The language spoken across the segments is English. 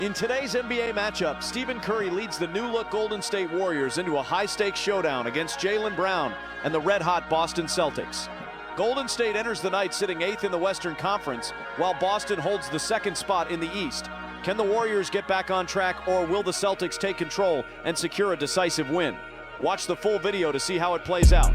In today's NBA matchup, Stephen Curry leads the new-look Golden State Warriors into a high-stakes showdown against Jaylen Brown and the red-hot Boston Celtics. Golden State enters the night sitting 8th in the Western Conference, while Boston holds the 2nd spot in the East. Can the Warriors get back on track, or will the Celtics take control and secure a decisive win? Watch the full video to see how it plays out.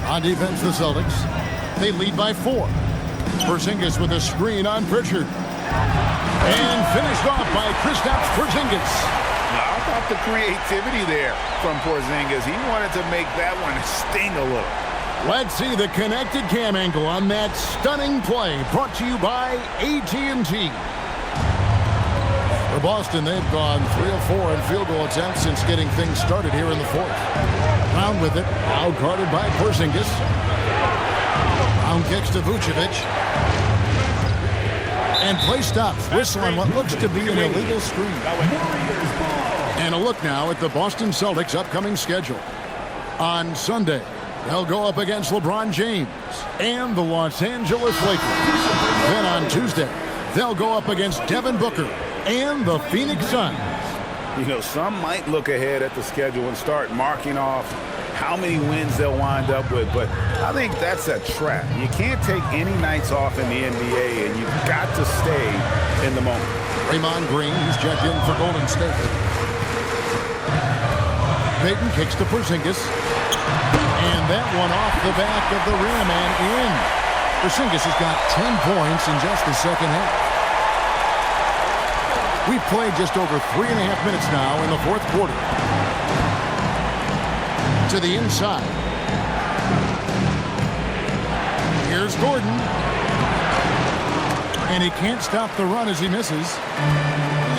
On defense, the Celtics. They lead by 4. Porzingis with a screen on Pritchard. And finished off by Kristaps Porzingis. How about the creativity there from Porzingis? He wanted to make that one sting a little. Let's see the connected cam angle on that stunning play, brought to you by AT&T. For Boston, they've gone 3 of 4 in field goal attempts since getting things started here in the 4th. Brown with it, out guarded by Porzingis. Brown kicks to Vucevic. And play stops. Whistle on what looks to be an illegal screen. And a look now at the Boston Celtics' upcoming schedule. On Sunday, they'll go up against LeBron James and the Los Angeles Lakers. Then on Tuesday, they'll go up against Devin Booker and the Phoenix Suns. You know, some might look ahead at the schedule and start marking off how many wins they'll wind up with, but I think that's a trap. You can't take any nights off in the NBA, and you've got to stay in the moment. Draymond Green, he's checked in for Golden State. Payton kicks to Porzingis. And that one off the back of the rim and in. Porzingis has got 10 points in just the second half. We've played just over 3.5 minutes now in the 4th quarter. To the inside. Here's Gordon. And he can't stop the run as he misses.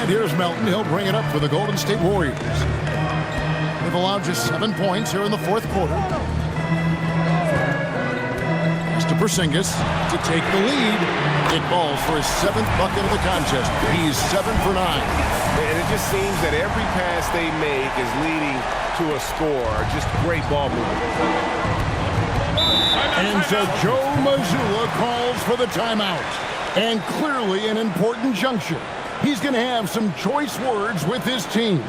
And here's Melton. He'll bring it up for the Golden State Warriors. They've allowed just 7 points here in the 4th quarter. To Porzingis to take the lead. It falls for his 7th bucket of the contest. He's 7 for 9. And it just seems that every pass they make is leading to a score. Just great ball movement. And so Joe Mazzulla calls for the timeout. And clearly an important juncture. He's going to have some choice words with his team.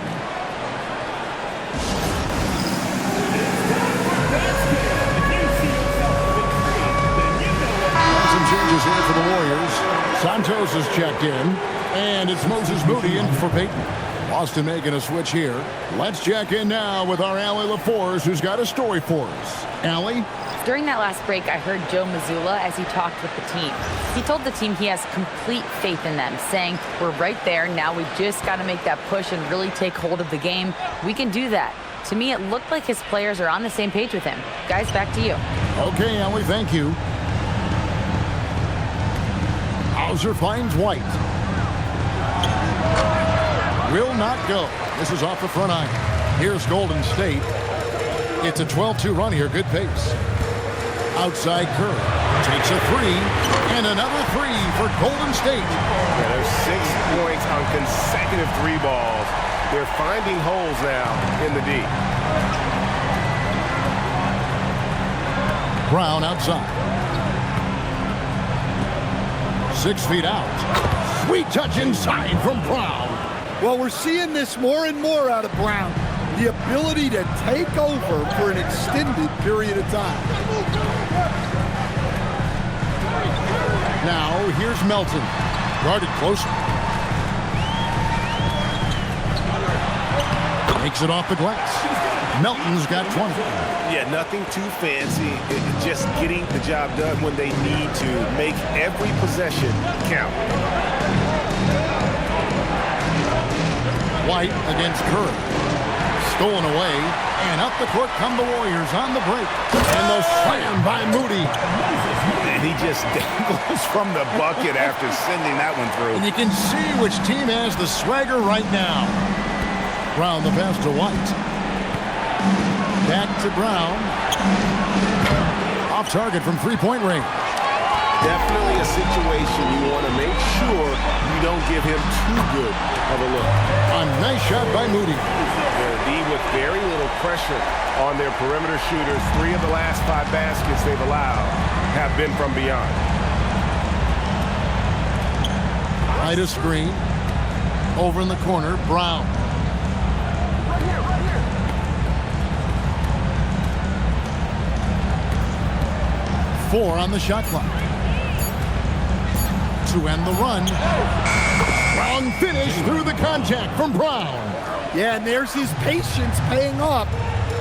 Changes here for the Warriors. Santos is checked in, and it's Moses Moody in for Payton. Boston making a switch here. Let's check in now with our Allie LaForce, who's got a story for us. Allie? During that last break, I heard Joe Mazzulla as he talked with the team. He told the team he has complete faith in them, saying, we're right there, now we just got to make that push and really take hold of the game. We can do that. To me, it looked like his players are on the same page with him. Guys, back to you. Okay, Allie, thank you. Hauser finds White. Will not go. This is off the front iron. Here's Golden State. It's a 12-2 run here. Good pace. Outside Curry. Takes a 3. And another 3 for Golden State. Yeah, there's 6 points on consecutive 3 balls. They're finding holes now in the D. Brown outside. 6 feet out. Sweet touch inside from Brown. Well, we're seeing this more and more out of Brown. The ability to take over for an extended period of time. Now, here's Melton. Guarded closer. Takes it off the glass. Melton's got 20. Yeah, nothing too fancy. Just getting the job done when they need to. Make every possession count. White against Curry. Stolen away, and up the court come the Warriors on the break. And the slam by Moody. And he just dangles from the bucket after sending that one through. And you can see which team has the swagger right now. Brown the pass to White. Back to Brown. Off target from three-point range. Definitely a situation you want to make sure you don't give him too good of a look. A nice shot by Moody. They'll be with very little pressure on their perimeter shooters. 3 of the last 5 baskets they've allowed have been from beyond. Right of screen. Over in the corner, Brown. Right here. 4 on the shot clock. To end the run. Wrong finish through the contact from Brown. Yeah, and there's his patience paying off.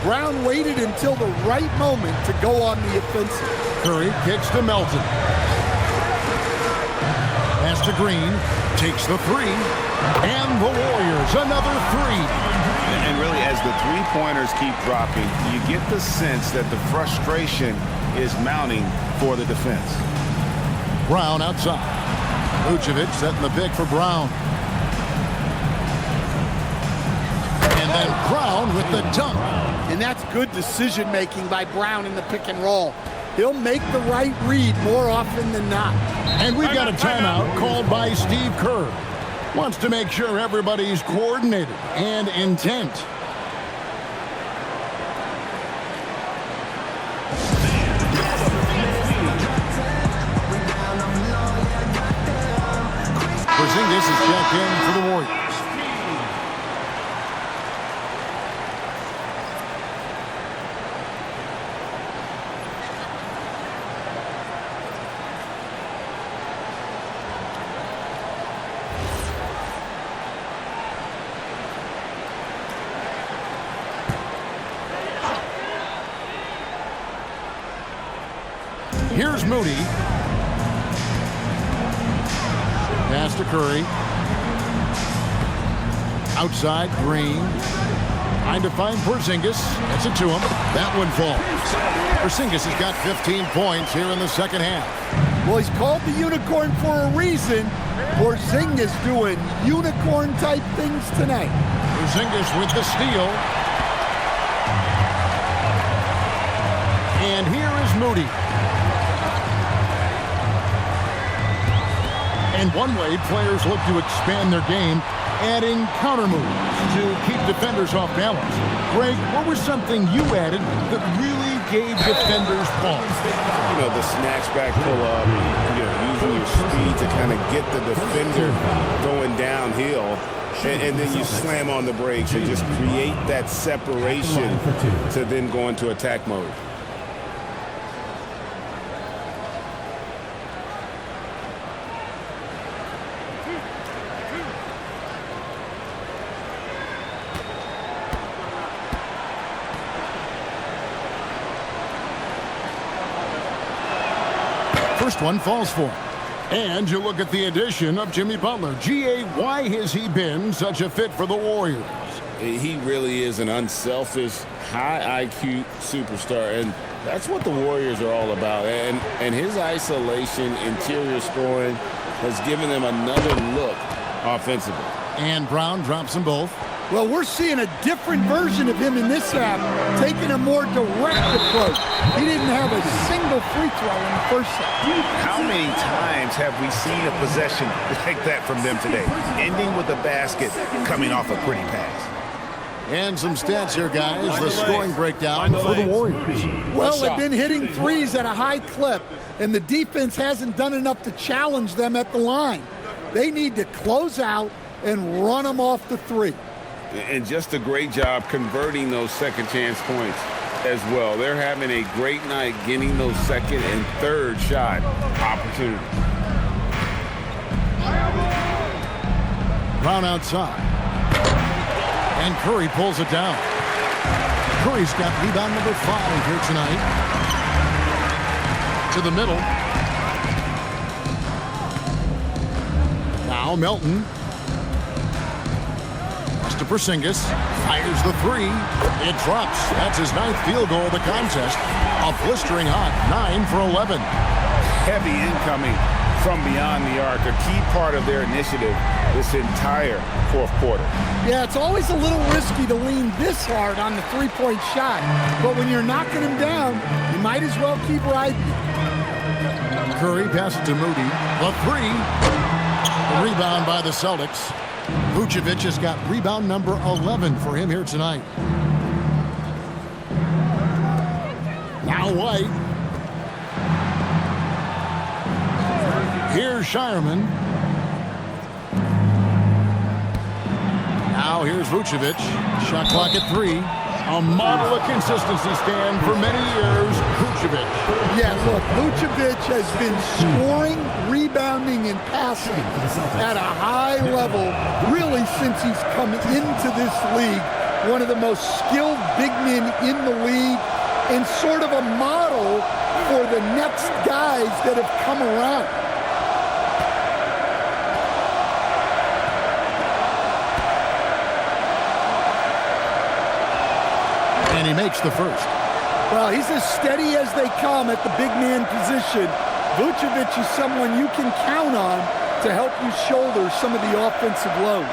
Brown waited until the right moment to go on the offensive. Curry kicks to Melton. Pass to Green. Takes the 3. And the Warriors another 3. And really, as the three-pointers keep dropping, you get the sense that the frustration is mounting for the defense. Brown outside. Vucevic setting the pick for Brown. And then Brown with the dunk. And that's good decision-making by Brown in the pick and roll. He'll make the right read more often than not. And we've got a timeout called by Steve Kerr. Wants to make sure everybody's coordinated and intent. Porzingis is checked in for the Warriors. Here's Moody. Pass to Curry. Outside, Green. Trying to find Porzingis. Gets it to him. That one falls. Porzingis has got 15 points here in the second half. Well, he's called the unicorn for a reason. Porzingis doing unicorn-type things tonight. Porzingis with the steal. And here is Moody. And one way players look to expand their game, adding counter moves to keep defenders off balance. Greg, what was something you added that really gave defenders pause? You know, the snatchback pull-up, using your speed to kind of get the defender going downhill. And then you slam on the brakes and just create that separation to then go into attack mode. First one falls for him. And you look at the addition of Jimmy Butler. G.A., why has he been such a fit for the Warriors? He really is an unselfish, high IQ superstar, and that's what the Warriors are all about. And his isolation, interior scoring has given them another look offensively. And Brown drops them both. Well, we're seeing a different version of him in this half, taking a more direct approach. He didn't have a single free throw in the first set. How many times have we seen a possession like that from them today, ending with a basket coming off a pretty pass? And some stats here, guys. The scoring breakdown for the Warriors. Well, they've been hitting threes at a high clip, and the defense hasn't done enough to challenge them at the line. They need to close out and run them off the three. And just a great job converting those second chance points as well. They're having a great night getting those second and third shot opportunities. Brown outside. And Curry pulls it down. Curry's got rebound number 5 here tonight. To the middle. Now Melton. To Porzingis. Fires the three. It drops. That's his 9th field goal of the contest. A blistering hot 9 for 11. Heavy incoming from beyond the arc, a key part of their initiative this entire fourth quarter. Yeah, it's always a little risky to lean this hard on the three-point shot, but when you're knocking him down, you might as well keep riding. Curry passes to Moody. The three. The rebound by the Celtics. Vucevic has got rebound number 11 for him here tonight. Now White. Here's Shireman. Now here's Vucevic. Shot clock at 3. A model of consistency, Stan, for many years. Vucevic. Yeah, look, Vucevic has been scoring, rebounding, and passing at a high level really since he's come into this league. One of the most skilled big men in the league and sort of a model for the next guys that have come around. And he makes the first. Well, he's as steady as they come at the big man position. Vucevic is someone you can count on to help you shoulder some of the offensive load.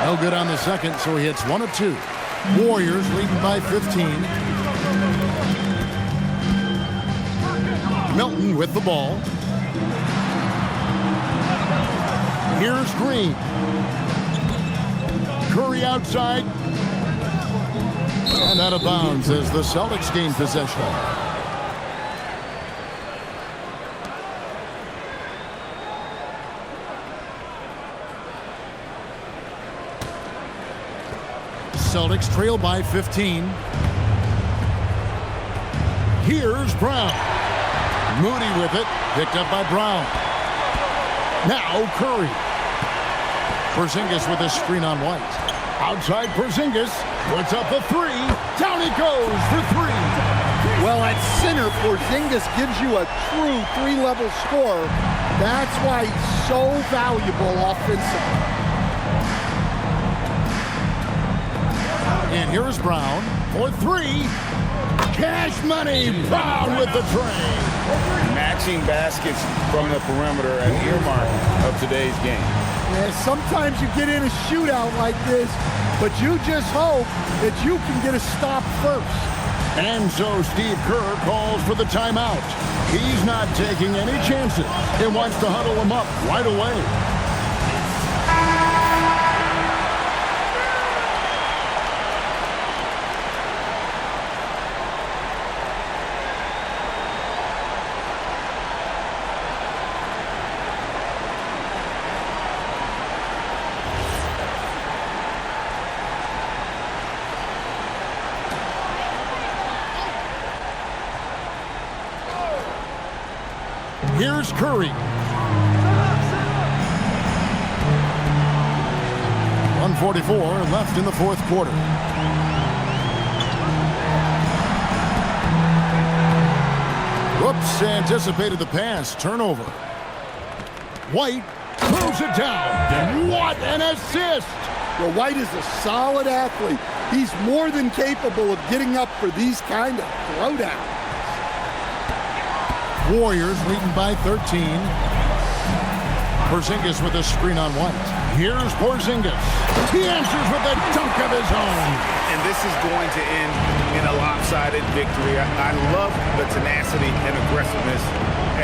No good on the second, so he hits 1 of 2. Warriors leading by 15. Milton with the ball. Here's Green. Curry outside. And out of bounds as the Celtics gain possession. Celtics trail by 15. Here's Brown. Moody with it. Picked up by Brown. Now Curry. Porzingis with a screen on White. Outside Porzingis. Puts up the 3. Down he goes for 3. Well, at center, Porzingis gives you a true 3-level scorer. That's why he's so valuable offensively. And here's Brown for 3. Cash money. Brown with the tray. Matching baskets from the perimeter, an earmark of today's game. Yeah, sometimes you get in a shootout like this, but you just hope that you can get a stop first. And so Steve Kerr calls for the timeout. He's not taking any chances and wants to huddle them up right away. Here's Curry. 1:44 left in the fourth quarter. Whoops, anticipated the pass. Turnover. White throws it down. What an assist! Well, White is a solid athlete. He's more than capable of getting up for these kind of throwdowns. Warriors leading by 13. Porzingis with a screen on White. Here's Porzingis. He answers with a dunk of his own. And this is going to end in a lopsided victory. I love the tenacity and aggressiveness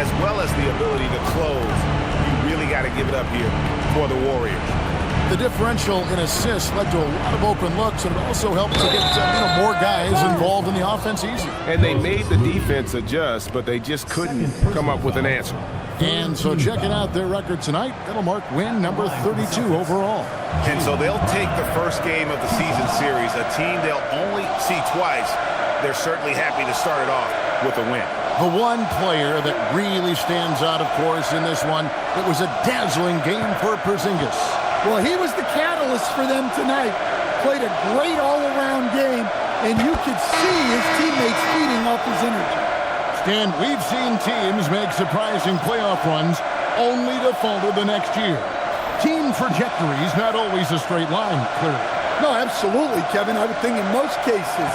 as well as the ability to close. You really got to give it up here for the Warriors. The differential in assists led to a lot of open looks, and it also helped to get more guys involved in the offense easy. And they made the defense adjust, but they just couldn't come up with an answer. And so checking out their record tonight, that'll mark win number 32 overall. And so they'll take the first game of the season series, a team they'll only see twice. They're certainly happy to start it off with a win. The one player that really stands out, of course, in this one, it was a dazzling game for Porzingis. Well, he was the catalyst for them tonight. Played a great all-around game, and you could see his teammates feeding off his energy. Stan, we've seen teams make surprising playoff runs only to falter the next year. Team trajectories not always a straight line, clearly. No, absolutely, Kevin. I would think in most cases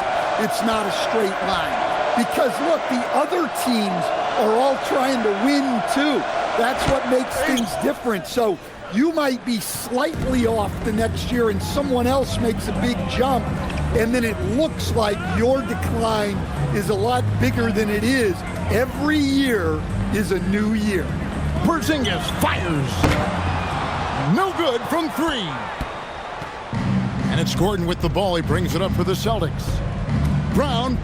it's not a straight line. Because, look, the other teams are all trying to win, too. That's what makes things different. So you might be slightly off the next year and someone else makes a big jump, and then it looks like your decline is a lot bigger than it is. Every year is a new year. Porzingis fires. No good from 3. And it's Gordon with the ball. He brings it up for the Celtics. Brown.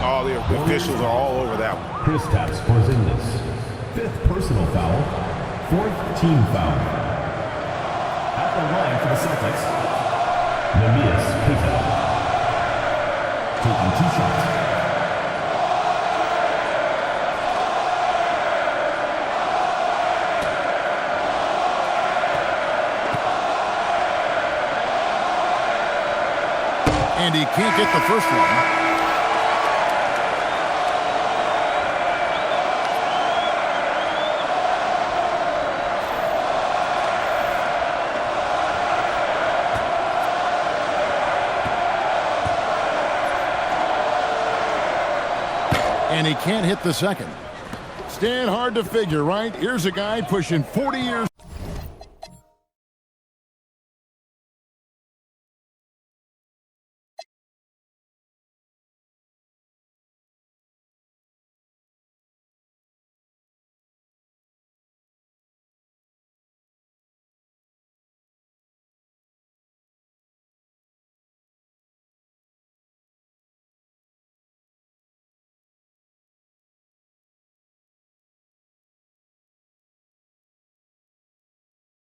Oh, the officials are all over that one. Kristaps Porzingis, 5th personal foul, 4th team foul. At the line for the Celtics, Neemias Queta, taking 2 shots. And he can't get the first one. And he can't hit the second. Stan, hard to figure, right? Here's a guy pushing 40 years.